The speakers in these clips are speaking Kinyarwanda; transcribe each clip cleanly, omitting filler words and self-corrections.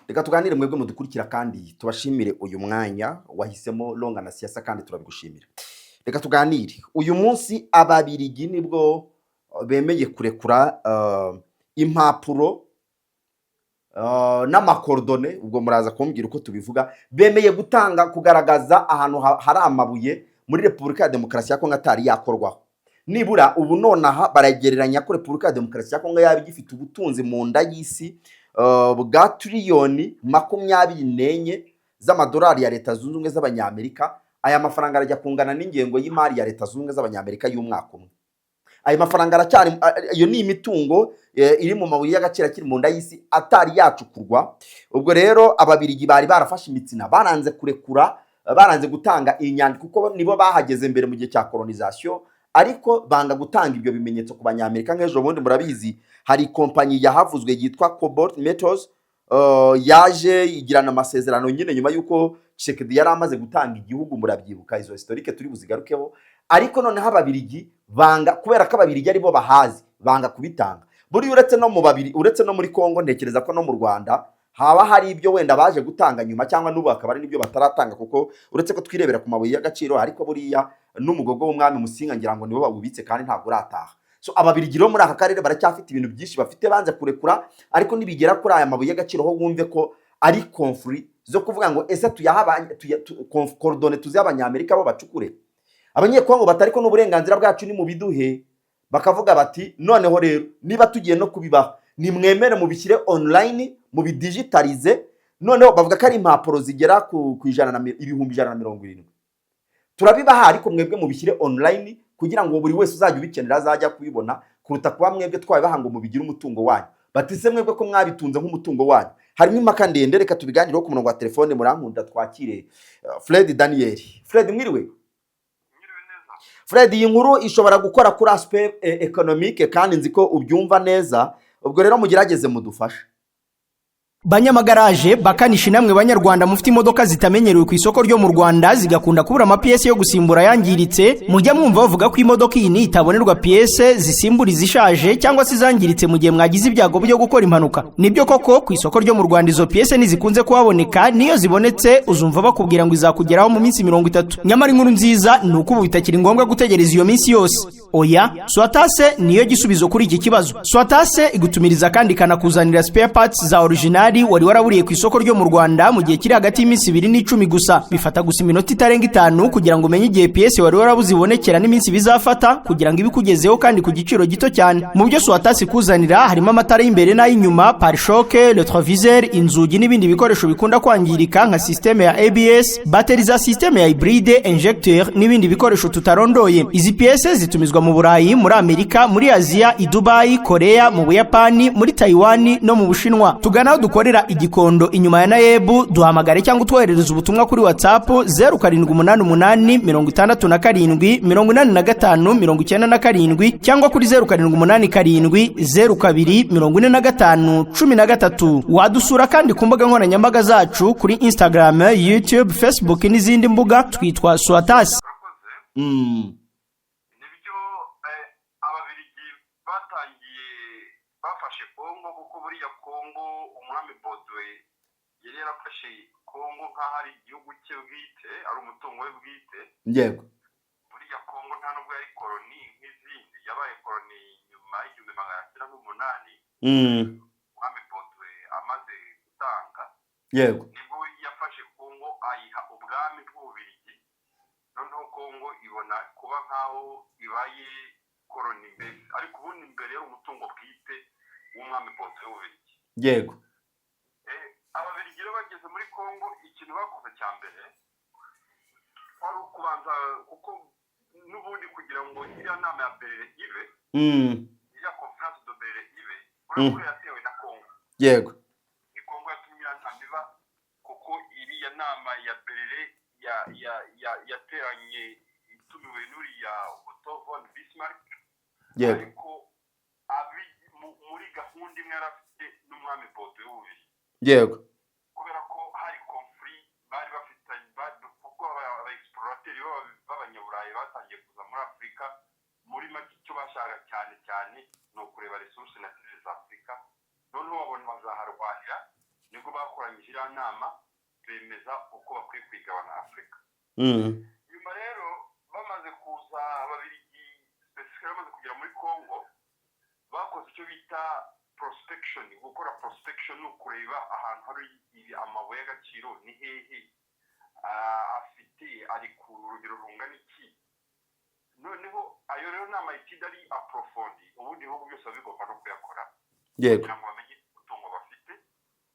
Reka tuganire mwebwe mudukurikira kandi tubashimire uyu mwanya wahisemo Longa na Siasa kandi turabigushimira. Reka tuganire. Uyu munsi ababirigi nibwo bemeye kurekura impapuro n'amakordone, ubwo muraza kumbwira uko tubivuga, bemeye gutanga kugaragaza ahantu hari amabuye muri Repubulika ya Demokarasi ya Kongo atari yakorwaho. Nibura ubu nonaha baragereranya ko Repubulika ya Demokarasi ya Kongo yaba igifite ubutunzi mu nda y'isi bwa triliyoni 24 z'amadolari ya Leta Zunze Ubumwe z'Abanyamerika. Aya mafaranga arajya kungana n'ingengo y'imari ya Leta Zunze Ubumwe z'Abanyamerika y'umwaka umwe. Aya mafaranga aracyari, iyo ni imitungo iri mu mabuye y'agaciro akiri mu nda y'isi atari yacukurwa. Ubwo rero ababirigi bari barafashe imitsina, baranze kurekura, baranze gutanga inyandiko kuko nibo bahageze mbere mu gihe cya colonization, ariko banga gutanga ibyo bimenyetso ku Banyamerika. Nk'ejo bundi murabizi hari kompanyi yahavuzwe yitwa Cobalt Metals yaje igirana amasezerano nyine nyuma yuko Tshisekedi yari amaze gutanga igihugu, murabyibuka izo historique turi buzigarukeho. Ariko noneho ababirigi banga, kubera ko ababirigi aribo bahazi, banga kubitanga. Buri uretse no mu babiri, uretse no muri Kongo, ntekereza ko no mu Rwanda haba hari ibyo wenda baje gutanga nyuma, cyangwa n'ubu akaba ari nibyo bataratanga, kuko uretse ko twirebera ku mabuye y'agaciro, ariko buriya n'umugogo w'umwami Musinga ngira ngo nibo bawubitse kandi ntabwo urataha. So ababirigi rero muri aka karere baracyafite ibintu byinshi bafite banze kurekura, ariko nibigera kuri aya mabuye y'agaciro ho wumve ko ari conflit zo kuvuga ngo ese coordonnées tuzi Abanyamerika bo bacukure. Abanyekongo batari ko n'uburenganzira bwacu ni mu biduhe, bakavuga bati noneho rero niba tugiye no kubibaha ni mwemere mu bishyire online, mu bidigitalize. Noneho bavuga ko ari impapuro zigera ku ibihumbi 170. Turabibaha ariko mwebwe mu bishyire online kugira ngo buri wese uzajya ubikenera azajya kubibona, kuruta kuba mwebwe twabibaha ngo mubigire umutungo wanyu. Batise mwebwe ko mwabitunze nk'umutungo wanyu. Harimo impaka ndende, reka tubiganireho ku murongo wa telefone. Murankunda twakire Fred Daniel. Fred, mwiriwe? Fred, iyi nkuru ishobora gukora kuri aspect economique kandi nzi ko ubyumva neza, ubwo rero mugerageze mudufasha. Banyamagaraje bakanishi namwe banyarwanda mufite imodoka zitamenyerewe ku isoko ryo mu Rwanda zigakunda kubura amapiyese yo gusimbura yangiritse, mujya mwumva bavuga ko imodoka iyi itabonerwa piyese zisimbura izishaje cyangwa se zangiritse mu gihe mwagize ibyago byo gukora impanuka. Nibyo koko ku isoko ryo mu Rwanda izo piyese nizikunze kuhaboneka, niyo zibonetse uzumva bakubwira ngo izakugeraho mu minsi 30. Nyamara inkuru nziza ni uko ubu bitakiri ngombwa gutegereza iyo minsi yose. Oya, Swatase niyo gisubizo kuri iki kibazo. Swatase igutumiriza kandi ikanakuzanira spare parts za original wari waraburiye ku isoko ryo mu Rwanda mu gihe kiri hagati y'iminsi 2 n'10 gusa. Bifata gusa iminota itarenga 5 kugira ngo umenye igihe PS wari warabuzibonekera n'iminsi bizafata kugira ngo ibikugezeho kandi ku giciro gito cyane. Mu byo Swatasi kuzanira harimo amatara y'imbere n'ay'inyuma, pare-choque, retroviseur, inzugi n'ibindi bikoresho bikunda kwangirika nka systeme ya ABS, bateri za systeme ya hybride, injecteur n'ibindi bikoresho tutarondoye. Izi PS zitumizwa mu Burayi, muri Amerika, muri Asia, i Dubai, Korea, mu Buyapani, muri Taiwan no mu Bushinwa. Tugana dukorera igikondo inyuma ya Nayebu, duhamagare cyangwa utwoherereza ubutumwa kuri WhatsApp 0788 67 85 cyangwa kuri 0787 02 45 13. Wadusura kandi ku mbuga nkoranyambaga zacu kuri Instagram, YouTube, Facebook n'izindi mbuga twitwa Swatasi. Bafashe Kongo kuko buriya Kongo umwami Bodwe yari yarafashe Kongo nk'aho ari igihugu cye bwite, ari umutungo we bwite. Yego. Buriya Kongo nta nubwo yari koloni nk'izindi, yabaye koloni nyuma y'1908. Umwami Bodwe amaze gutanga. Yego. Nibwo yafashe Kongo ayiha ubwami bw'Ububirigi, noneho Kongo ibona kuba nk'aho ibaye koloni mbere, ariko ubundi mbere yari umutungo bwite w'umwami Bodwe w'Ububirigi. Yego. Ababirigi rero bageze muri Kongo, ikintu bakoze cya mbere wari ukubanza, kuko n'ubundi kugira ngo iriya nama ya Berlin ibe, iriya conference de Berlin ibe, urabona yatewe na Kongo. Yego. Ni Kongo yatumye iriya nama iba, kuko iriya nama ya Berlin yateranye itumiwe n'uriya Otto von Bismarck. Yego. Ariko muri gahunda imwe yarafite n'umwami Bodwe w'Ububirigi. Yego. Kubera ko hari conflit bari bafitanye, kuko aba-explorateurs b'abanyaburayi batangiye kuza muri Afurika, muri make icyo bashaka cyane ni ukureba resources naturelles za Afurika. Noneho babona bazaharwanira, nibwo bakoranyije iriya nama bemeza uko bakwiye kwigabana Afurika. Nyuma rero bamaze kuza ababirigi specifically bamaze kugera muri Congo, bakoze icyo bita prospection. Gukora prospection ni ukureba ahantu hari amabuye y'agaciro ni hehe, afite ari ku rugero rungana iki. Noneho ayo rero ni amayitide ari aprofondi, ubundi bihugu byose bigomba no kuyakora kugira ngo bamenye umutungo bafite.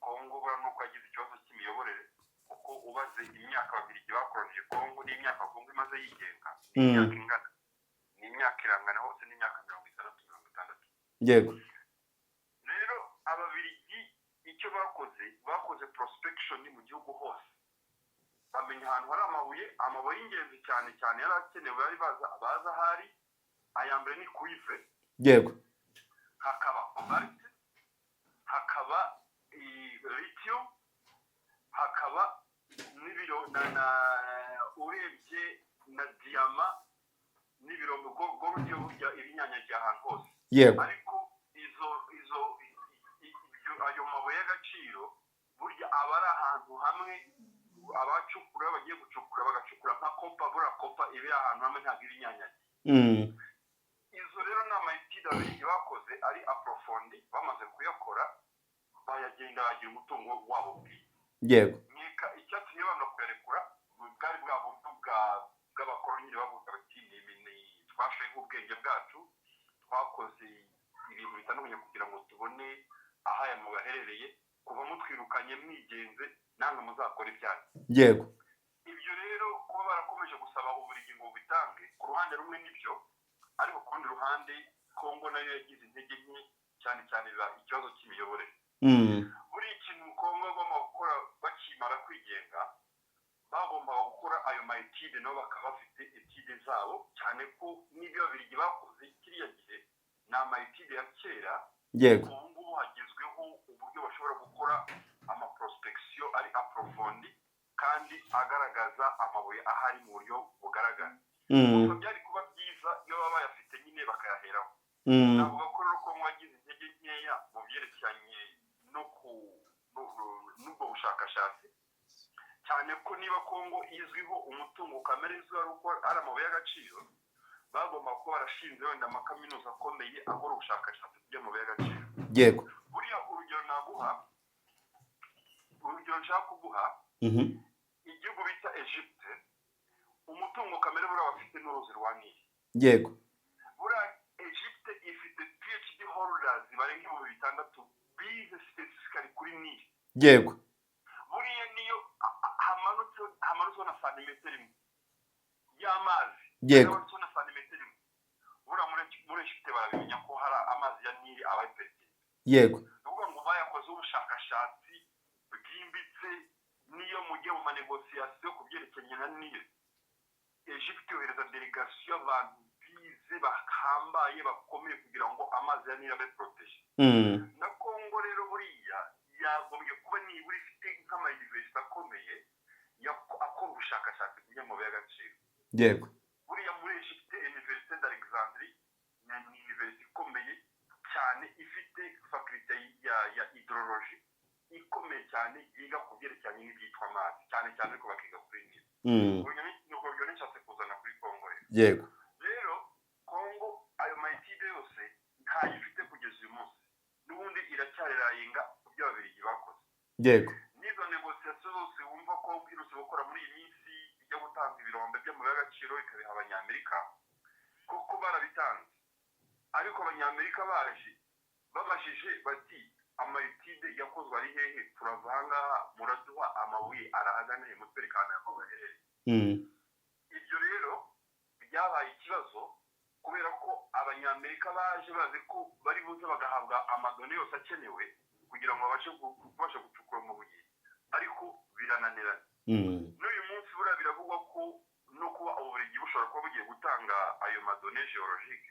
Congo bura nuko yagize ikibazo cy'imiyoborere, kuko ubaze imyaka ababirigi bakoronije Congo n'imyaka Congo imaze yigenga ni imyaka ingana, ni imyaka irangana hose n'imyaka 60-60. Rero ababirigi icyo bakoze prospection mu gihugu hose, bamenya ahantu hari amabuye y'ingenzi cyane cyane yari akenewe, bari baza hari aya mbere ni cuivre, hakaba cobalt, hakaba lithium, hakaba n'ibiro na urebye na diama n'ibirombe gold yo ibinyanyagiye ahantu hose. Ariko ayo mabuye y'agaciro burya aba ari ahantu hamwe, abacukura bagiye gucukura bagacukura nka kopa, bura kopa ibe ahantu hamwe ntabwo ibinyanyagiye. Izo rero ni amayitide abiri bakoze ari aprofondi, bamaze kuyakora bayagenda bagira umutungo wabo bwite. Mwika icyatumye banga kuyarekura bwari bwa buryo bw'abakoloni bavuga bati twashoye ubwenge bwacu, twakoze ibintu bitandukanye kugira ngo tubone aho aya mabuye aherereye, kuva mutwirukanye mwigenze namwe muzakora ibyanyu. Ibyo rero kuba barakomeje gusaba uburigi ngo bitange, ku ruhande rumwe nibyo, ariko ku rundi ruhande Congo nayo yagize intege nke cyane cyane ikibazo cy'imiyoborere. Buri ikintu Congo bagomba gukora bakimara kwigenga, bagombaga gukora ayo mayitide nabo bakaba bafite etide zabo, cyane ko n'ibyo ababirigi bakoze kiriya gihe ni amayitide ya kera. Ubu ngubu hagezweho uburyo bashobora gukora amaprospection ari aprofondi kandi agaragaza amabuye ahari mu buryo bugaragara. Gusa byari kuba byiza iyo baba bayafite nyine bakayaheraho. Navuga ko rero ko mwagize intege nkeya mu byerekeranye n'ubwo bushakashatsi, cyane ko niba Congo izwiho umutungo kamere izwiho ari amabuye y'agaciro, bagomba kuba barashinze wenda amakaminuza akomeye akora ubushakashatsi by'amabuye y'agaciro. Buriya urugero nshaka kuguha, igihugu bita Egypte, umutungo kamere buriya bafite n'uruzi rwa Nili. Buriya Egypte ifite PhD holders barenga 600 bize specifically kuri Nili. Buriya niyo hamanutse na santimetero imwe y'amazi, hamanutse na santimetero imwe, buriya muri Egypte barabimenya ko hari amazi ya Nili aba pertinent. Nukuvuga ngo bayakoze ubushakashatsi bwimbitse, niyo mugiye mu manegociation ku byerekeranye na Nili, Egypte yohereza delegation y'abantu bize bahambaye bakomeye kugira ngo amazi ya Nili abe protege. Na Congo rero buriya yagombye kuba nibura ifite nk'amayuniversite akomeye akora ubushakashatsi ku by'amabuye y'agaciro. Buriya muri Egypte Université d'Alexandrie ni universite ikomeye cyane, ifite faculté ya hydrologie ikomeye cyane, yiga ku byerekeranye n'ibyitwa amazi cyane cyane ko bakiga kuri Nili. Nuko byo nishatse kuzana kuri Congo rero. Rero Congo ayo mayitide yose ntayo ifite kugeza uyu munsi, n'ubundi iracyarirayenga ku byo ababirigi bakoze. N'izo negociation zose wumva ko bwirutse gukora muri iyi minsi bijya gutanga ibirombe by'amabuye y'agaciro ikabiha abanyamerika, kuko barabitanze. Ariko abanyamerika baje babashije bati amayitide yakozwe ari hehe, turava ahangaha muraduha amabuye arahagana he, mutwerekana aho baherereye. Ibyo rero byabaye ikibazo, kubera ko abanyamerika baje bazi ko bari buze bagahabwa amadone yose akenewe kugira ngo babashe gucukura amabuye, ariko birananirana. N'uyu munsi buriya biravugwa ko no kuba uburigi bushobora kuba bugiye gutanga ayo madone geologique,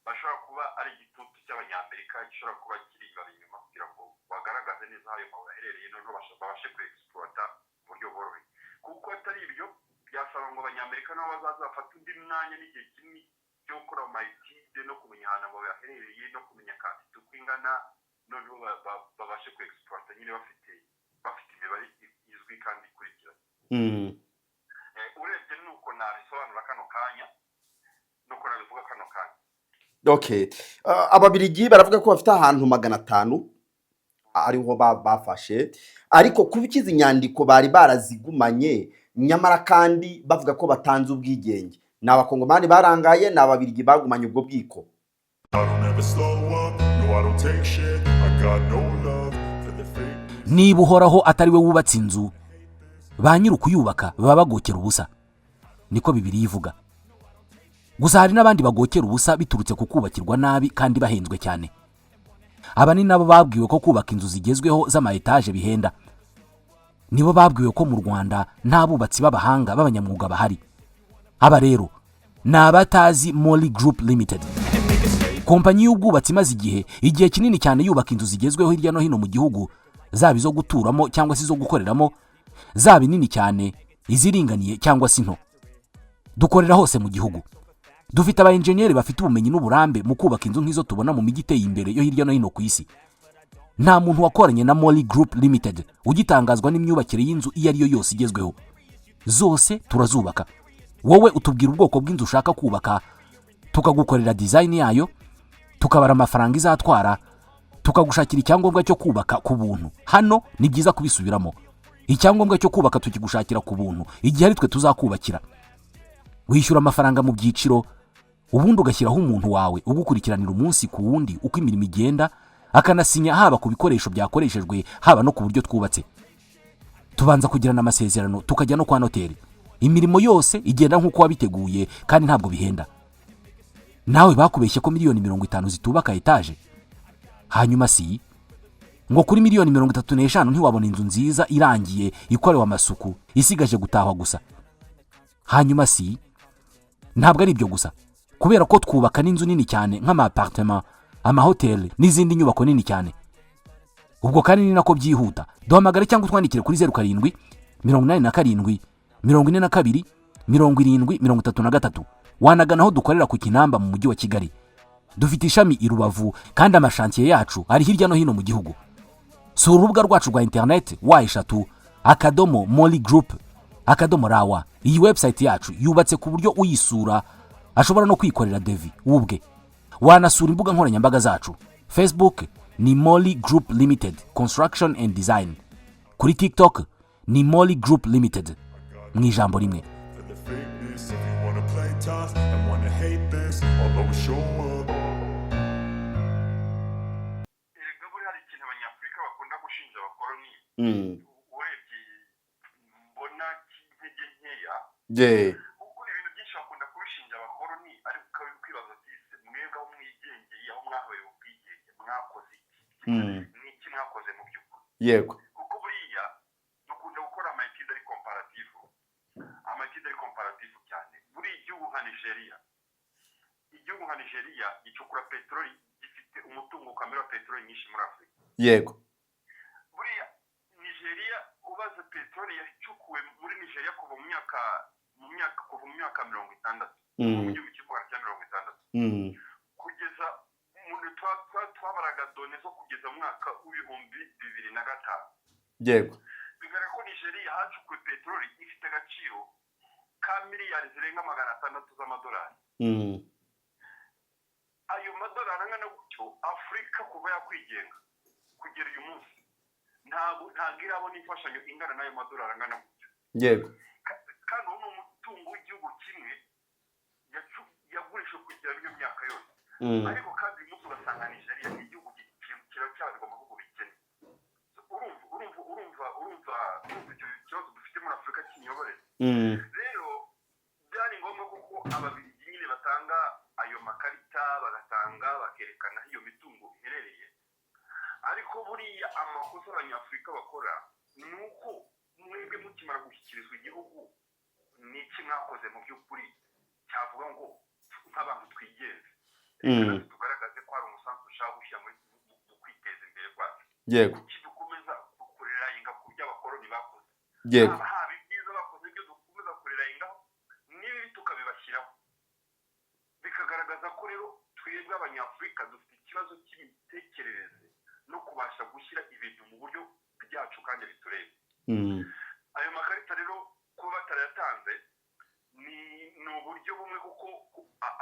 bashobora kuba ari igitutu cy'abanyamerika gishobora kuba kiri inyuma kugira ngo bagaragaze neza aho mabuye aherereye, noneho babashe kuexploita mu buryo bworoshye. Kuko atari ibyo byasaba ngo abanyamerika nabo bazafata undi mwanya n'igihe kinini cyo gukora amayitide no kumenya ahantu amabuye aherereye no kumenya kantite uko ingana, noneho babashe kuexploita nyine bafite urebye nuko nabisobanura kano kanya nuko nabivuga kano kanya. Okay. Ababiligi baravuga ko bafite ahantu 500 ariho bafashe, ariko kubikiza inyandiko bari barazigumanye, nyamara kandi bavuga ko batanze ubwigenge. Ni abakongomani barangaye, ni ababiligi bagumanye ubwo bwiko. Niba uhoraho atari we wubatse inzu, ba nyiri ukuyubaka baba bagokera ubusa, niko Bibiliya ivuga. Gusa hari n'abandi bagokera ubusa biturutse ku kubakirwa nabi kandi bahenzwe cyane. Aba ni nabo babwiwe ko kubaka inzu zigezweho z'ama etaje bihenda. Nibo babwiwe ko mu Rwanda nta bubatsi b'abahanga b'abanyamwuga bahari. Aba rero ni abatazi Molly Group Limited, kompanyi y'ubwubatsi imaze igihe kinini cyane yubaka inzu zigezweho hirya no hino mu gihugu, zaba izo guturamo cyangwa se izo gukoreramo, zaba nini cyane, iziringaniye cyangwa se nto. Dukorera hose mu gihugu. Dufite aba engineer bafite ubumenyi n'uburambe mu kubaka inzu nk'izo tubona mu mijyi iteye imbere yo hirya no hino ku isi. Nta muntu wakoranye na Molly Group Limited ugitangazwa n'imyubakire y'inzu iyo ari yo yose igezweho. Zose turazubaka. Wowe utubwira ubwoko bw'inzu ushaka kubaka, tukagukorera design yayo, tukabara amafaranga izatwara, tukagushakira icyangombwa cyo kubaka ku buntu. Hano ni byiza kubisubiramo. Icyangombwa cyo kubaka tukigushakira ku buntu igihe ari twe tuzakubakira. Wishyura amafaranga mu byiciro, ubundi ugashyiraho umuntu wawe ugukurikiranira umunsi ku wundi uko imirimo igenda, akanasinya haba ku bikoresho byakoreshejwe haba no ku buryo twubatse. Tubanza kugirana amasezerano, tukajya no kwa noteri. Imirimo yose igenda nk'uko wabiteguye kandi ntabwo bihenda. Nawe bakubeshye ko miliyoni 50 zitubaka etaje. Hanyuma si ngo kuri miliyoni 35 ntiwabona inzu nziza irangiye ikorewe amasuku isigaje gutahwa gusa. Hanyuma si ntabwo ari ibyo gusa, kubera ko twubaka n'inzu nini cyane nk'ama appartement, ama hotel n'izindi nyubako nini cyane. Ubwo kandi ni nako byihuta. Duhamagare cyangwa twandikire kuri 07 87 42 70 wanagana aho dukorera ku Kinamba mu mujyi wa Kigali. Dufite ishami i Rubavu kandi amashantiye yacu ari hirya no hino mu gihugu. Sura urubuga rwacu rwa internet #molygroup.rawa. Iyi website yacu yubatse ku buryo uyisura ashobora no kwikorera devi ubwe. Wanasura imbuga nkoranyambaga zacu. Facebook ni Molly Group Limited Construction and Design. Kuri TikTok ni Molly Group Limited. Mu ijambo rimwe. Urebye mbona intege nkeya. Kuko ibintu byinshi bakunda kubishinja abakoloni, ariko ukabikwibaza ati mwebwe aho mwigengeye, aho mwahoye ubwigenge mwakoze iki? Ni iki mwakoze mu by'ukuri? Yego. Kuko buriya dukunda gukora amatide ari comparative cyane. Buri igihugu nka Nigeria gicukura peteroli, gifite umutungo kamere wa peteroli nyinshi muri Afurika. Yego. Buriya Nigeria ubaze peteroli yacukuwe muri Nigeria kuva mu myaka 60 mu gihugu cy'Rwanda cya 60 kugeza twabaraga done zo kugeza mu mwaka w'ibihumbi 2005. Yego. Bigaragara ko Nigeria hacukuwe peteroli ifite agaciro ka miliyari zirenga 600 z'amadolari. Ayo madolari angana gutyo Afurika kuva yakwigenga kugera uyu munsi ntabwo irabona imfashanyo ingana n'ayo madolari angana gutyo. Yego. Kandi uwo ni umutungo w'igihugu kimwe yagurishije kugera iyo myaka yose. Ariko kandi uyu munsi ugasanga Nigeria ni igihugu kiracyarwa mu bihugu bikennye. Urumva icyo kibazo dufite muri Afurika cy'imiyoborere. Rero byari ngombwa kuko ababiligi nyine batanga ayo makarita, bagatanga bakerekana iyo mitungo iherereye. Ariko buriya amakosa abanyafurika bakora ni uko mwebwe mukimara gushyikirizwa igihugu ni iki mwakoze mu by'ukuri cyavuga ngo nk'abantu twigenze, tugaragaze ko hari umusanzu dushaka gushyira mu kwiteza imbere kwacu. Yego. Kuki dukomeza gukorera inga ku byo abakoloni bakoze? Yego. Haba ibyiza bakoze ibyo dukomeza kurera ingaho, n'ibibi tukabibashyiraho. Bikagaragaza ko rero twebwe abanyafurika dufite ikibazo cy'imitekerereze no kubasha gushyira ibintu mu buryo byacu kandi bitureba. Ayo makarita rero batarayatanze ni uburyo bumwe kuko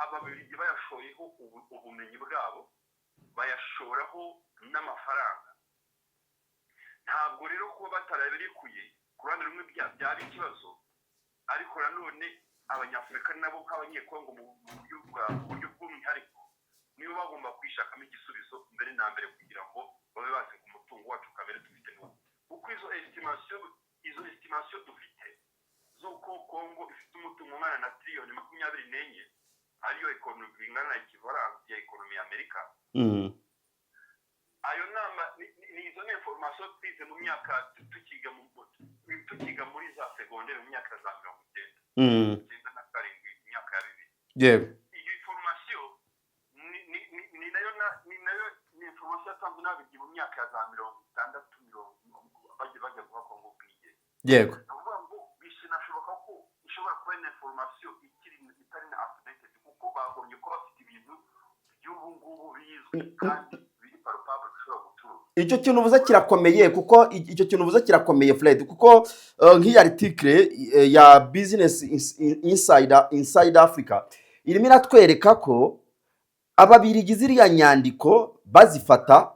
ababiligi bayashoyeho ubumenyi bwabo bayashoraho n'amafaranga. Ntabwo rero kuba batarabirekuye ku ruhande rumwe byaba ikibazo, ariko nanone abanyafurika nabo nk'abanyekongo mu buryo bw'umwihariko nibo bagomba kwishakamo igisubizo mbere na mbere kugira ngo babe bazi ku mutungo wacu kamere dufite n'ubu, kuko izo estimation dufite z'uko Kongo ifite umutungo ungana na triliyoni 24 ariyo ekonomi ingana na equivalence ya ekonomi ya Amerika. Ayo nama ni izo information twize mu myaka tukiga muri za secondaire mu myaka za 90 na karindwi imyaka ya 2000. Yego. Iyo information ni nayo ni information yatanzwe n'ababiligi mu myaka ya za 60 bajya kuva Kongo bwije. Yego. Navuga ngo bishinashoboka ko ishobora kuba information itari na updated kuko bagombye ko bafite ibintu by'ubu ngubu bizwi kandi biri palpable bishobora guturuka. Icyo kintu uvuze kirakomeye kuko Fred, kuko nk'iyi article ya Business Inside Africa irimo iratwereka ko ababiligi ziriya nyandiko bazifata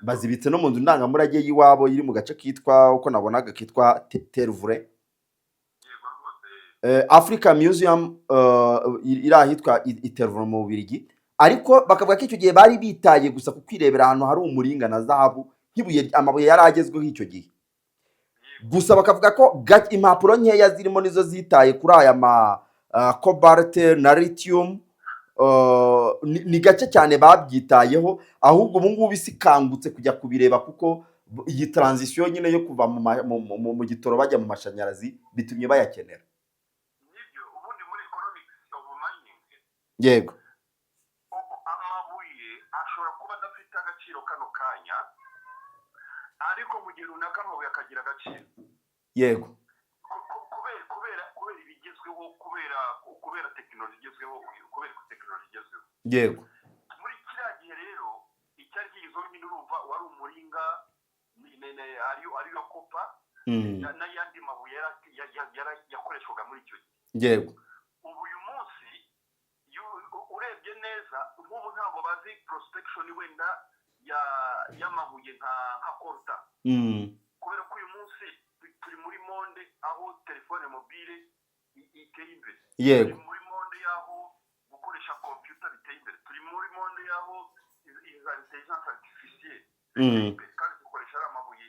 bazibitse no mu nzu ndangamurage y'iwabo iri mu gace kitwa uko nabonaga kitwa Tervure Africa Museum iri ahitwa Tervure mu Bubiligi, ariko bakavuga ko icyo gihe bari bitaye gusa ku kwirebera ahantu hari umuringa na zahabu nk'ibuye amabuye yari agezweho icyo gihe gusa, bakavuga ko impapuro nkeya zirimo nizo zitaye kuri aya cobalt na lithium. Ni gake cyane babyitayeho, ahubwo ubu ngubu isikangutse kujya kubireba kuko iyi transition nyine yo kuva mu gitoro bajya mu mashanyarazi bitumye bayakenera. Nibyo ubundi muri economics of mining. Yego. Amabuye ashobora kuba adafite agaciro kano kanya, ariko mu gihe runaka amabuye akagira agaciro. Yego. kubera ibigezweho, kubera tekinoloji igezweho, Yego. Muri kiriya gihe rero icyari kigezweho nyine urumva wari umuringa ariyo kopa n'ayandi mabuye yakoreshwaga muri icyo gihe. Yego. Ubu uyu munsi urebye neza nk'ubu ntabwo bazi prospection wenda y'amabuye nka korta, kubera ko uyu munsi turi muri monde aho telefone mobile iteye imbere. Yego. Turi muri monde y'aho gukoresha computer biteye imbere. Turi muri monde y'aho iza intelligence artificielle kandi zikoresha ari amabuye.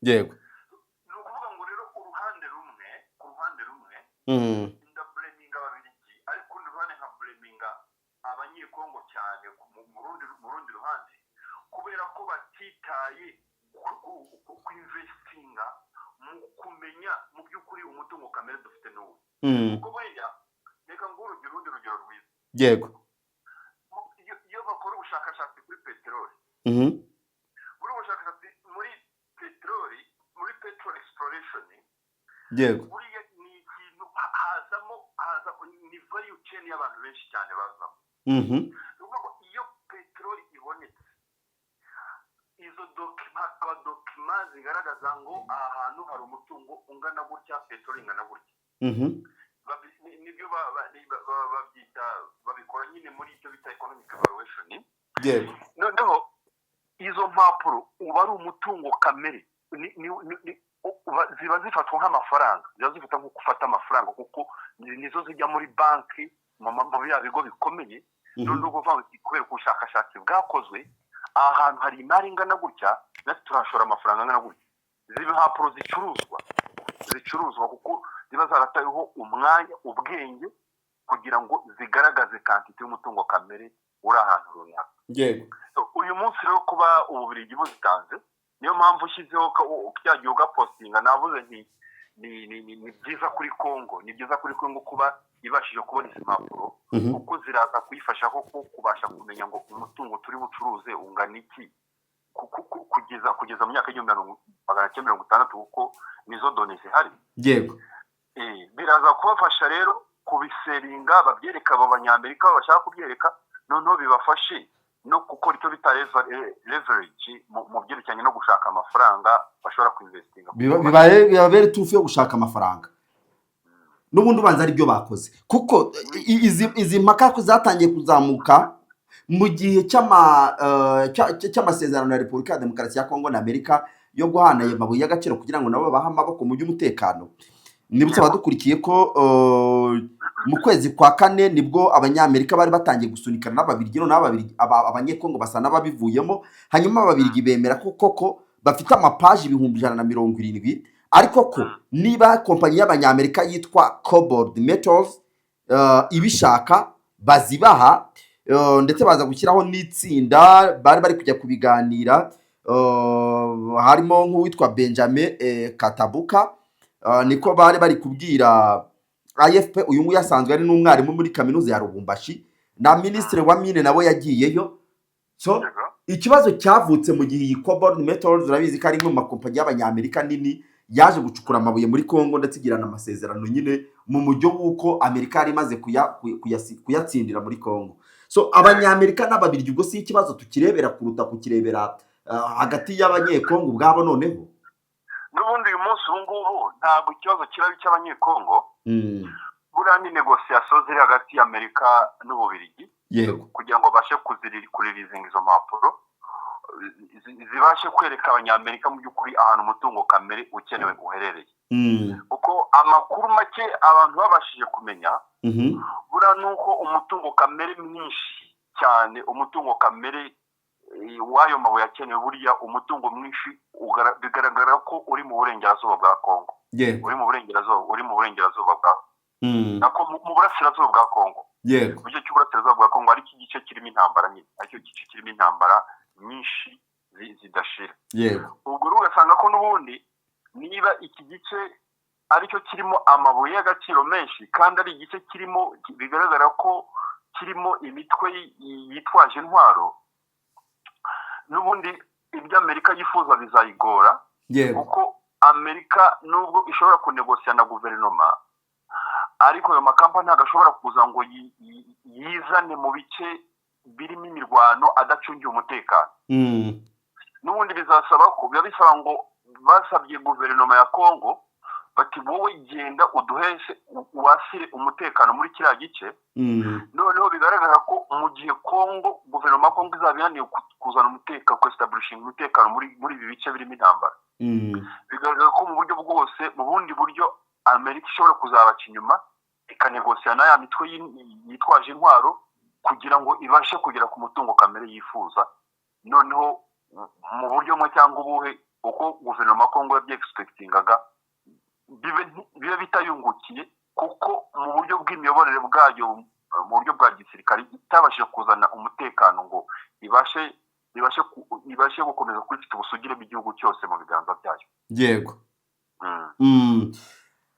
Yego. Ni ukuvuga ngo rero ku ruhande rumwe ndableminga ababiligi, ariko urundi ruhande nkableminga abanyekongo cyane mu rundi ruhande, kubera ko batitaye ku investinga mu kumenya mu by'ukuri umutungo kamere dufite n'ubu. Kuko buriya reka ngo urundi rugero rwiza. Yego. Iyo bakora ubushakashatsi kuri peteroli, muri ubushakashatsi muri peteroli, muri petrol exploration, Yego. buriya ni ikintu hazamo ni value chain y'abantu benshi cyane bazamo. Iyo peteroli ibonetse, izo dokima zigaragaza ngo aha hantu hari umutungo ungana gutya, peteroli ingana gutya. Nibyo babyita, babikora nyine muri icyo bita economic evaluation. Yego. Noneho izo mpapuro uba ari umutungo kamere, ziba zifatwa nk'amafaranga, ziba zifata nko gufata amafaranga kuko nizo zijya muri banki mu bya bigo bikomeye. Noneho kuvuga kubera ko ubushakashatsi bwakozwe aha hantu hari imari ingana gutya, natwe turashora amafaranga angana gutya. Izi mpapuro zicuruzwa kuko ziba zaratayeho umwanya, ubwenge, kugira ngo zigaragaze quantity y'umutungo kamere uri ahantu runaka. Yego. Uyu munsi rero kuba ububiligi buzitanze, niyo mpamvu ushyizeho cyagiye ugapostinga, navuze nti ni byiza kuri Kongo, kuba ibashije kubona izi mpapuro, kuko ziraza kuyifasha koko kubasha kumenya ngo umutungo turi bucuruze ungana iki kugeza mu myaka y'1960, kuko nizo doni zihari. Yego. Biraza kubafasha rero kubiseringa, babyereka abo banyamerika bashaka kubyereka, noneho bibafashe no gukora icyo bita leverage mu byerekeranye no gushaka amafaranga bashobora kuinvestinga. Bibabera iturufu yo gushaka amafaranga. N'ubundi ubanza ari byo bakoze kuko izi mpaka zatangiye kuzamuka mu gihe cy'amasezerano ya Repubulika ya Demokarasi ya Kongo na Amerika yo guhana ayo mabuye y'agaciro kugira ngo nabo bahe amaboko mu by'umutekano. Nibutse abadukurikiye ko mu kwezi kwa kane nibwo abanyamerika bari batangiye gusunikana n'ababirigi abanyekongo basa n'ababivuyemo, hanyuma ababirigi bemera ko koko bafite amapaji 170, ariko ko niba kompanyi y'abanyamerika yitwa Cobalt Metals ibishaka bazibaha, ndetse baza gushyiraho n'itsinda bari kujya kubiganira, harimo nk'uwitwa Benjamin Katabuka, niko bari kubwira AFP. Uyu nguyu asanzwe ari n'umwarimu muri kaminuza ya Lubumbashi, na minisitiri wa mine nabo yagiyeyo. So ikibazo cyavutse mu gihe iyi Cobalt Metals urabizi ko ari imwe mu makompanyi y'abanyamerika nini yaje gucukura amabuye muri Kongo ndetse igirana amasezerano nyine mu mujyo w'uko Amerika yari imaze kuyatsindira muri Kongo. So abanyamerika n'ababirigi ubwo si ikibazo tukirebera kuruta kukirebera hagati y'abanyekongo ubwabo. Noneho n'ubundi uyu munsi ubu ngubu ntabwo ikibazo kiraba icy'abanyekongo, buriya ni negosiyasiyo ziri hagati y'Amerika n'Ububirigi kugira ngo babashe kuririzinga izo mpapuro zibashe kwereka abanyamerika mu by'ukuri ahantu umutungo kamere ukenewe uherereye. Kuko amakuru make abantu babashije kumenya buriya ni uko umutungo kamere mwinshi cyane, umutungo kamere w'ayo mabuye akenewe, buriya umutungo mwinshi bigaragara ko uri mu burengerazuba bwa Kongo, uri mu burengerazuba bwa mu burasirazuba bwa Kongo. Mu gice cy'uburasirazuba bwa Kongo ariko igice kirimo intambara nyine, aricyo gice kirimo intambara nyinshi zidashira. Ubwo rero ugasanga ko n'ubundi niba iki gice aricyo kirimo amabuye y'agaciro menshi kandi ari igice kirimo bigaragara ko kirimo imitwe yitwaje intwaro, n'ubundi ibyo Amerika yifuza bizayigora, kuko Amerika nubwo ishobora kunegosiya na guverinoma, ariko ayo makampani ntabwo ashobora kuza ngo yizane mu bice birimo imirwano adacungiye umutekano. N'ubundi bizasaba ko biba bisaba ngo basabye guverinoma ya Kongo bati wowe genda uduheshe wasire umutekano muri kiriya gice. Noneho bigaragara ko mu gihe Kongo, guverinoma ya Kongo izaba yananiwe kuzana umutekano, establishing umutekano muri ibi bice birimo intambara, bigaragara ko mu buryo bwose, mu bundi buryo Amerika ishobora kuzabaca inyuma ikanegosiya na ya mitwe yitwaje intwaro kugira ngo ibashe kugera ku mutungo kamere yifuza. Noneho mu buryo bumwe cyangwa ubuhe, uko guverinoma ya Kongo yabyegispektingaga bibe bitayungukiye, kuko mu buryo bw'imiyoborere bwayo, mu buryo bwa gisirikare itabashije kuzana umutekano ngo ibashe gukomeza kwifite ubusugire bw'igihugu cyose mu biganza byayo. Yego.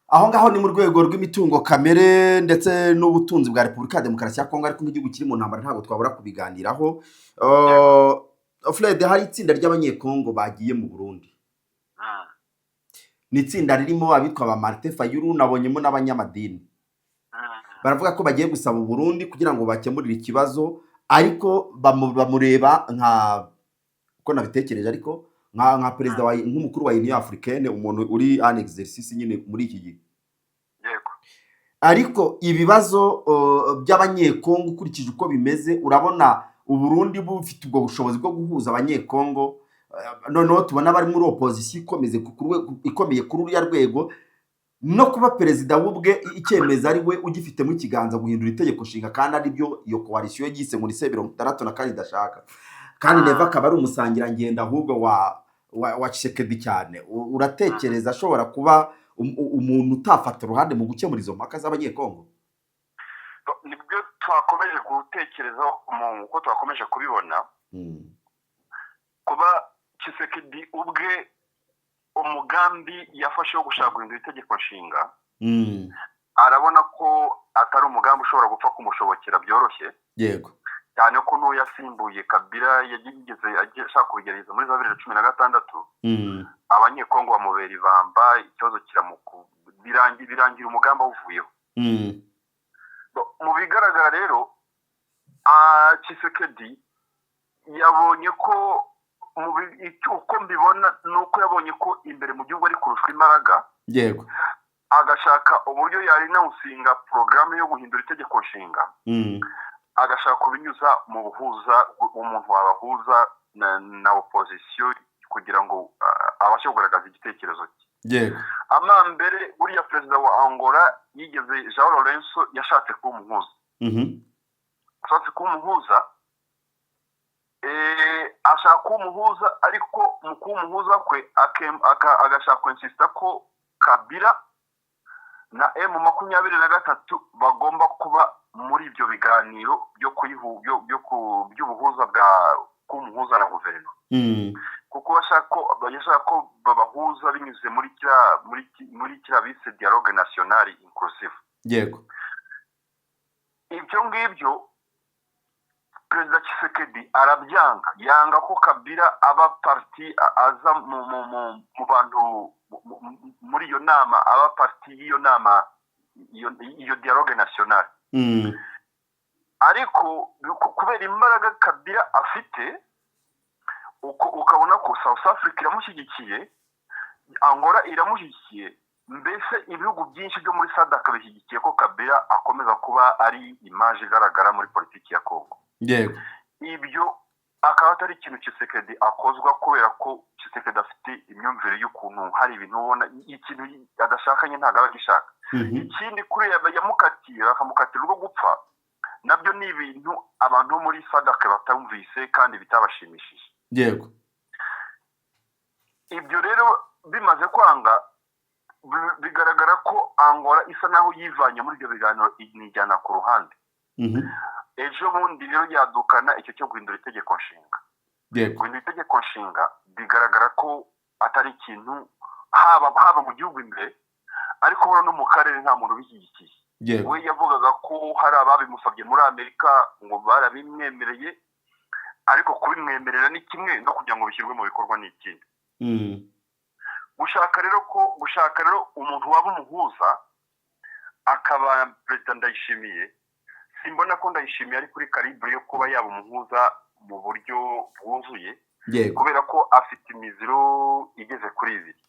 Aho ngaho ni mu rwego rw'imitungo kamere ndetse n'ubutunzi bwa Repubulika ya Demokarasi ya Kongo, ariko nk'igihugu kiri mu ntambara ntabwo twabura kubiganiraho. Fred, hari itsinda ry'abanyekongo bagiye mu Burundi. Ni itsinda ririmo abitwa ba Martin Fayulu, nabonyemo n'abanyamadini. Baravuga ko bagiye gusaba u Burundi kugira ngo bakemurire ikibazo, ariko bamureba uko nabitekereje, ariko nka perezida nk'umukuru wa Union Africaine, umuntu uri en exercice nyine muri iki gihe. Ariko ibibazo by'abanyekongo ukurikije uko bimeze, urabona u Burundi bufite ubwo bushobozi bwo guhuza abanyekongo. Noneho tubona bari muri opposition ikomeye kuri uriya rwego, no kuba perezida w'ubwe icyemezo ari we ugifitemo ikiganza guhindura itegeko nshinga, kandi ari byo iyo coalition yise muri C64 idashaka, kandi neva akaba ari umusangirangendo ahubwo wa Tshisekedi cyane. Uratekereza ashobora kuba umuntu utafata uruhande mu gukemura izo mpaka z'abanyekongo? Nibyo twakomeje gutekerezaho, uko twakomeje kubibona, kuba Tshisekedi ubwe umugambi yafashe wo gushaka guhindura itegeko nshinga, arabona ko atari umugambi ushobora gupfa kumushobokera byoroshye. Yego. Cyane ko n'uwo yasimbuye Kabila yagigeze ashaka kubigerageza muri 2016, abanyekongo bamubera ibamba, ikibazo birangira umugambi awuvuyeho. Mu bigaragara rero Tshisekedi yabonye ko uko mbibona ni uko yabonye ko imbere mu gihugu ari kurushwa imbaraga, yego, agashaka uburyo yari nawusinga porogaramu yo guhindura itegeko nshinga, agashaka kubinyuza mu buhuza, umuntu wabahuza na opozisiyo kugira ngo abashe kugaragaza igitekerezo cye. yego, amambere buriya perezida wa Angola yigeze João Lourenço yashatse kuba umuhuza, ashatse kuba umuhuza, ashaka kuba umuhuza, ariko mu kuba umuhuza kwe agashaka kwensisita ko Kabila na M23 bagomba kuba muri ibyo biganiro by'ubuhuza bwa kumuhuza na guverinoma, kuko bashaka ko babahuza binyuze muri kiriya bise dialogue nationale inclusive. yego, ibyo ngibyo perezida Tshisekedi arabyanga, yanga ko Kabila aba parti aza mu bantu muri iyo nama, aba parti y'iyo nama, iyo dialogue nationale. ariko kubera imbaraga Kabila afite, ukabona ko South Africa iramushyigikiye, Angola iramushyigikiye, mbese ibihugu byinshi byo muri SADC bishyigikiye ko Kabila akomeza kuba ari image igaragara muri politiki ya Congo. yego, ibyo akaba atari ikintu Tshisekedi akozwa, kubera ko Tshisekedi afite imyumvire y'ukuntu hari ibintu ubona ikintu adashakanye ntabwo aba agishaka. ikindi kuri yamukatiye bakamukatira urwo gupfa, nabyo ni ibintu abantu bo muri SADC batumvise kandi bitabashimishije. yego, ibyo rero bimaze kwanga, bigaragara ko Angola isa naho yivanye muri ibyo biganiro, inijyana ku ruhande. ejo bundi rero yadukana icyo cyo guhindura itegeko nshinga. guhindura itegeko nshinga bigaragara ko atari ikintu haba mu gihugu imbere, ariko no mu karere nta muntu ubishyigikiye. we yavugaga ko hari ababimusabye muri Amerika ngo barabimwemereye, ariko kubimwemerera ni kimwe, no kugira ngo bishyirwe mu bikorwa ni ikindi. gushaka rero umuntu waba umuhuza akaba perezida Ndayishimiye, simbona ko Ndayishimiye ari kuri calibre yo kuba yaba umuhuza mu buryo bwuzuye, kubera ko afite imiziro igeze kuri ibiri.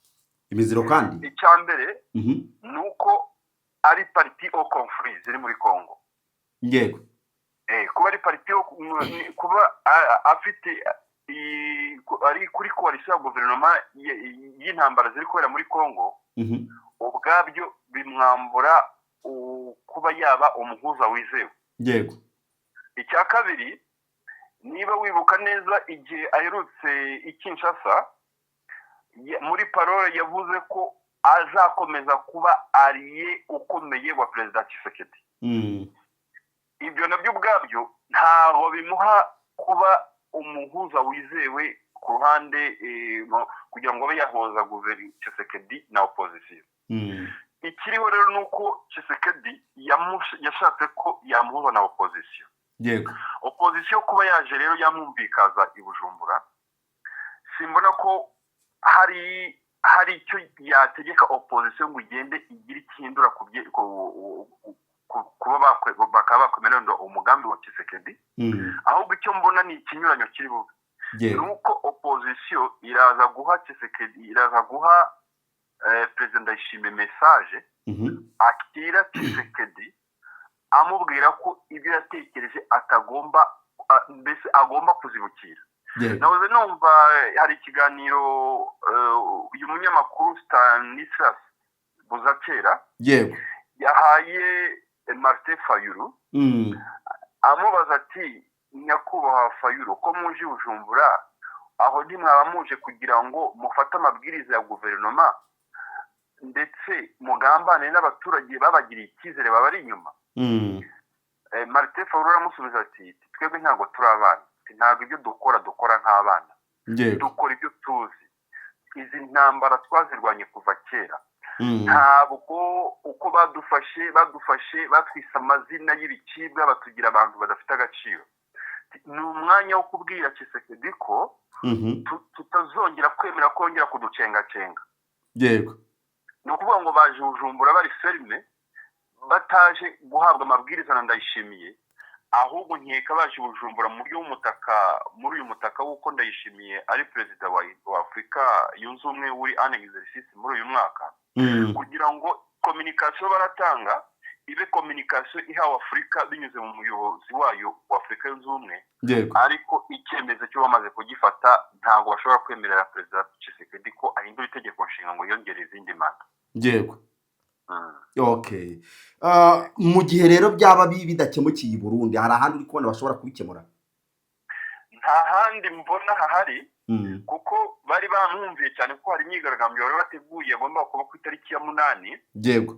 imiziro kandi icya mbere ni uko ari parti au conflit ziri muri Congo. yego, kuba ari parti kuba afite ari kuri coalition ya guverinoma y'intambara ziri kubera muri Congo, ubwabyo bimwambura kuba yaba umuhuza wizewe. yego, icya kabiri, niba wibuka neza igihe aherutse i Kinshasa, muri parole yavuze ko azakomeza kuba ariye ukomeye wa perezida Tshisekedi. ibyo nabyo ubwabyo ntaho bimuha kuba umuhuza wizewe ku ruhande, kugira ngo abe yahoza guverinoma Tshisekedi na opozisiyo. ikiriho rero ni uko Tshisekedi yashatse ko yamuhuza na opozisiyo. yego, opozisiyo kuba yaje rero yamwumvikaza i Bujumbura, simbona ko hari icyo yategeka opozisiyo ngo igende igire ikihindura kuba bakaba bakomerera umugambi wa Tshisekedi. ahubwo icyo mbona ni ikinyuranyo kiri bube, ni uko opozisiyo iraza guha Tshisekedi, iraza guha perezida Ndayishimiye message, akira Tshisekedi amubwira ko ibyo yatekereje mbese agomba kuzibukira. nahoze numva hari ikiganiro uyu munyamakuru Stanislas Buzakera yahaye Martin Fayulu, amubaza ati, nyakubahwa Fayulu, ko muje Bujumbura, aho ntimwaba muje kugira ngo mufate amabwiriza ya guverinoma ndetse mugambane n'abaturage babagiriye icyizere babari inyuma? Martin Fayulu aramusubiza ati, twebwe ntabwo turi abana, ntabwo ibyo dukora nk'abana, dukora ibyo tuzi. izi ntambara twazirwanye kuva kera, ntabwo uko badufashe batwise amazina y'ibicibwa batugira abantu badafite agaciro. ni umwanya wo kubwira Tshisekedi ko tutazongera kwemera kongera kuducengacenga. yego, ni ukuvuga ngo baje Bujumbura bari ferme, bataje guhabwa amabwiriza na Ndayishimiye, ahubwo nkeka baje Bujumbura muri uyu mutaka w'uko Ndayishimiye ari perezida wa Afurika yunze ubumwe uri en exercice muri uyu mwaka, kugira ngo communication baratanga ibe communication ihawe Afurika binyuze mu muyobozi wayo wa Afurika yunze ubumwe, ariko icyemezo cyo bamaze kugifata ntabwo bashobora kwemerera perezida Tshisekedi ko ahindura itegeko nshinga ngo yongere izindi manda. Yego. Okay. Mu gihe rero byaba bidakemukiye i Burundi, hari ahandi uri kubona bashobora kubikemura? Nta handi mbona hahari, kuko bari bamwumviye cyane ko hari imyigaragambyo bari bateguye agomba kuba ku itariki ya 8. Yego.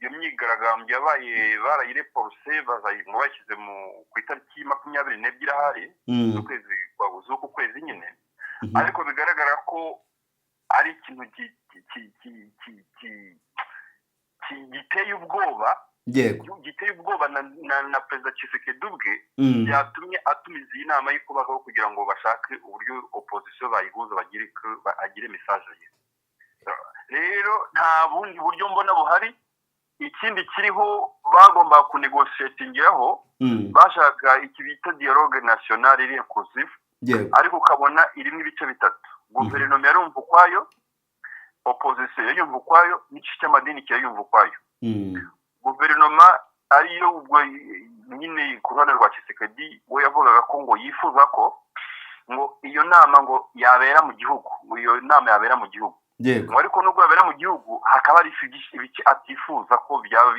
Iyo myigaragambyo yabaye barayireporse bashyize ku itariki 22 ahari ukwezi kwa kwezi nyine, ariko bigaragara ko ari ikintu giteye ubwoba. Yego. Giteye ubwoba na perezida Tshisekedi ubwe byatumye atumiza iyi nama y'ikubaho kugira ngo bashake uburyo opposition bayihuza bagire message ye. Rero nta bundi buryo mbona buhari. Ikindi kiriho bagomba kunegotiatingiraho, bashaka iki bita dialogue national iri inclusive, ariko ukabona irimo ibice bitatu. Guverinoma yarumva ukwayo, opposition yarumva ukwayo, n'igice cy'amadini kirayumva ukwayo. Guverinoma ariyo ubwo nyine ku ruhande rwa Tshisekedi we yavugaga ko ngo yifuza ko ngo iyo nama ngo yabera mu gihugu, iyo nama yabera mu gihugu. Yego. Ariko nubwo yabera mu gihugu hakaba ari ibice atifuza ko byaba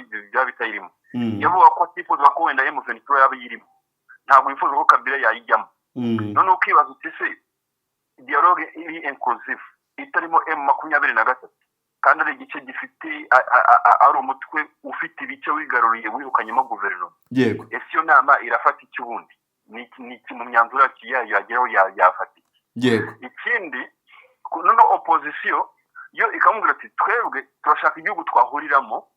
bitayirimo. Yavuga ko atifuza ko wenda M23 yaba yirimo, ntabwo yifuza ko Kabila yayijyamo. None ukibaza uti se dialogue iri inclusive itarimo M23 kandi ari igice gifite ari umutwe ufite ibice wigaruriye wirukanyemo guverinoma. Yego. Ese iyo nama irafata iki ubundi? Ni mu myanzuro yageraho yafata iki? Yego. Ikindi none opposition yo ikamubwira ati twebwe turashaka igihugu twahuriramo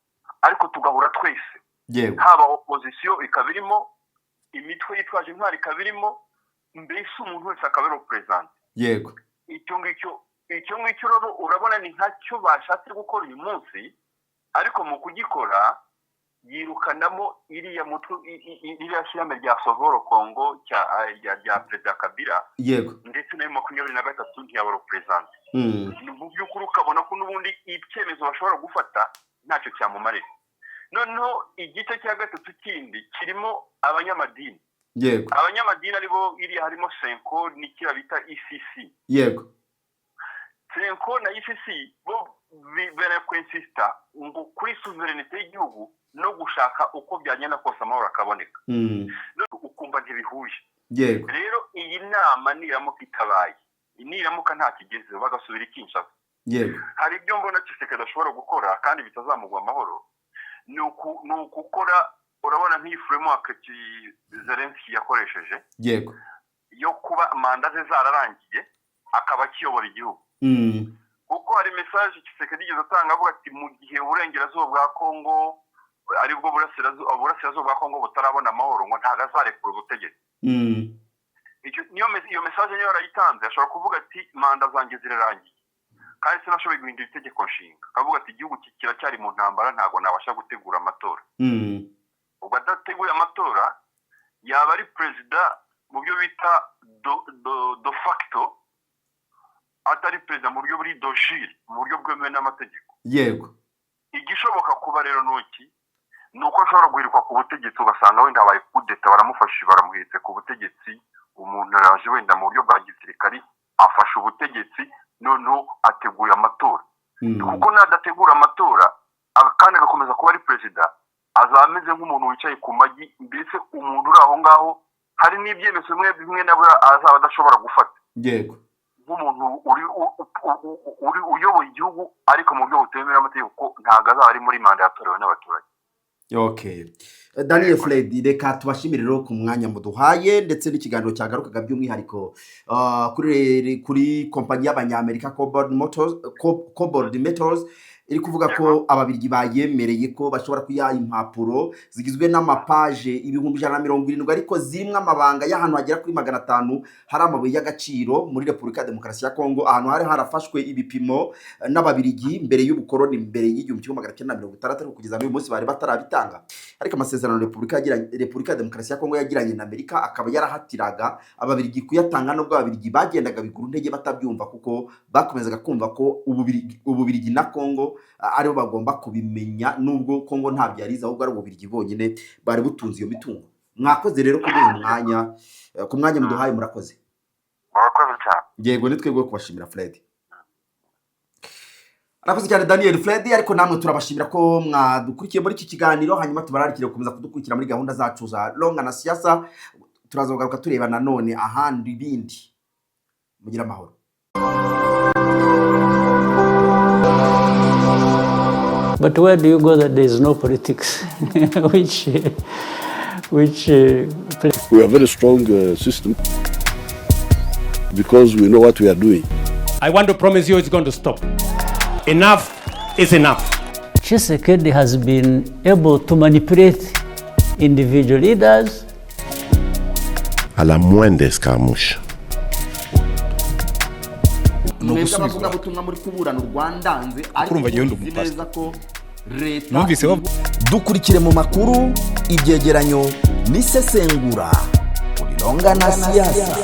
ariko tugahura twese. Yego. Haba opposition ikabirimo, imitwe yitwaje intwari ikabirimo, mbese umuntu wese akabero president. Yego. Icyo ngicyo rero urabona ni nkacyo bashatse gukora uyu munsi, ariko mu kugikora yirukanamo iriya shyirahamwe rya Sovoro Congo rya perezida Kabila. Yego. Ndetse na 23 ntiyabara president. Mu by'ukuri ukabona ko n'ubundi icyemezo bashobora gufata ntacyo cyamumarira. Noneho igice cya gatatu kindi kirimo abanyamadini. Yego. Abanyamadini aribo iriya harimo Senko n'ikira bita ECC. Yego. Senko na ECC bo bere kwensista ngo kuri sovereignty y'igihugu no gushaka uko byagenda kose amahoro akaboneka. Ukumva ntibihuje. Yego. Rero iyi nama niramuka itabaye, niramuka nta kigeze bagasubira Kinshasa. Yego. Hari ibyo mbona Tshisekedi ashobora gukora kandi bitazamugwa amahoro, ni ukukora urabona nk'iyi framework Zelensky yakoresheje. Yego. Yo kuba manda ze zararangiye akaba kiyobora igihugu. Kuko hari message Tshisekedi yigeze atanga avuga ati mu gihe uburengerazuba bwa Kongo aribwo burasirazuba bwa Kongo butarabona amahoro ngo ntago azarekura ubutegetsi. Iyo message niyo yarayitanze, ashobora kuvuga ati manda zanjye zirarangiye kandi sinashoboye guhindura itegeko nshinga. Akavuga ati igihugu kiracyari mu ntambara, ntago nabasha gutegura amatora. Ubwo adateguye amatora yaba ari perezida mu byo bita de facto, atari perezida mu buryo buri dojire, mu buryo bwemewe n'amategeko. Yego. Igishoboka kuba rero ni uko ashobora guhirikwa ku butegetsi, ugasanga wenda abaye kudeta baramufashije baramuhiritse ku butegetsi, umuntu araje wenda mu buryo bwa gisirikari afasha ubutegetsi, noneho ateguye amatora. Kuko nadategura amatora kandi agakomeza kuba ari perezida, azaba ameze nk'umuntu wicaye ku magi, mbese umuntu uri aho ngaho hari n'ibyemezo bimwe na bimwe azaba adashobora gufata. Yego. Nk'umuntu uri uyoboye igihugu ariko mu buryo butemewe n'amategeko, ntabwo azaba ari muri manda yatorewe n'abaturage. Okay. Daniel Fred, reka tubashimire rero ku mwanya muduhaye ndetse n'ikiganiro cyagarukaga by'umwihariko kuri kompanyi y'abanyamerika Cobalt Metals iri kuvuga ko ababirigi bayemereye ko bashobora kuyaha impapuro zigizwe n'amapaje 170 ariko zirimo amabanga y'ahantu hagera kuri 500 hari amabuye y'agaciro muri Repubulika ya Demokarasi ya Kongo, ahantu hari harafashwe ibipimo n'ababirigi mbere y'ubukoroni, mbere y'1960 kugeza n'uyu munsi bari batarabitanga. Ariko amasezerano Repubulika ya Demokarasi ya Kongo yagiranye na Amerika akaba yarahatiraga ababirigi kuyatanga, nubwo ababirigi bagendaga bigura intege batabyumva kuko bakomezaga kumva ko ububirigi na Kongo aribo bagomba kubimenya, nubwo Kongo ntabyo yariza ahubwo ari ububirigi bonyine bari butunze iyo mitungo. Mwakoze rero kuri uyu mwanya, ku mwanya muduhaye murakoze. Murakoze cyane. Yego nitwebwe kubashimira Fred. Arakoze cyane Daniel Fred, ariko namwe turabashimira ko mwadukurikiye muri iki kiganiro, hanyuma tubararikire gukomeza kudukurikira muri gahunda zacu za Longa na Siasa. Turazogaruka tureba nanone ahandi bindi. Mugira amahoro. But where do you go that there is no politics? which We have a very strong system because we know what we are doing. I want to promise you it's going to stop. Enough is enough. Tshisekedi has been able to manipulate individual leaders. À la moindre escarmouche. Mwebwe abavugabutumwa muri kuburana u Rwanda nze Urumva ariko genda muzi umupasi. neza ko leta Numvise wa dukurikire mu makuru, ibyegeranyo n'isesengura kuri Longa na Siasa.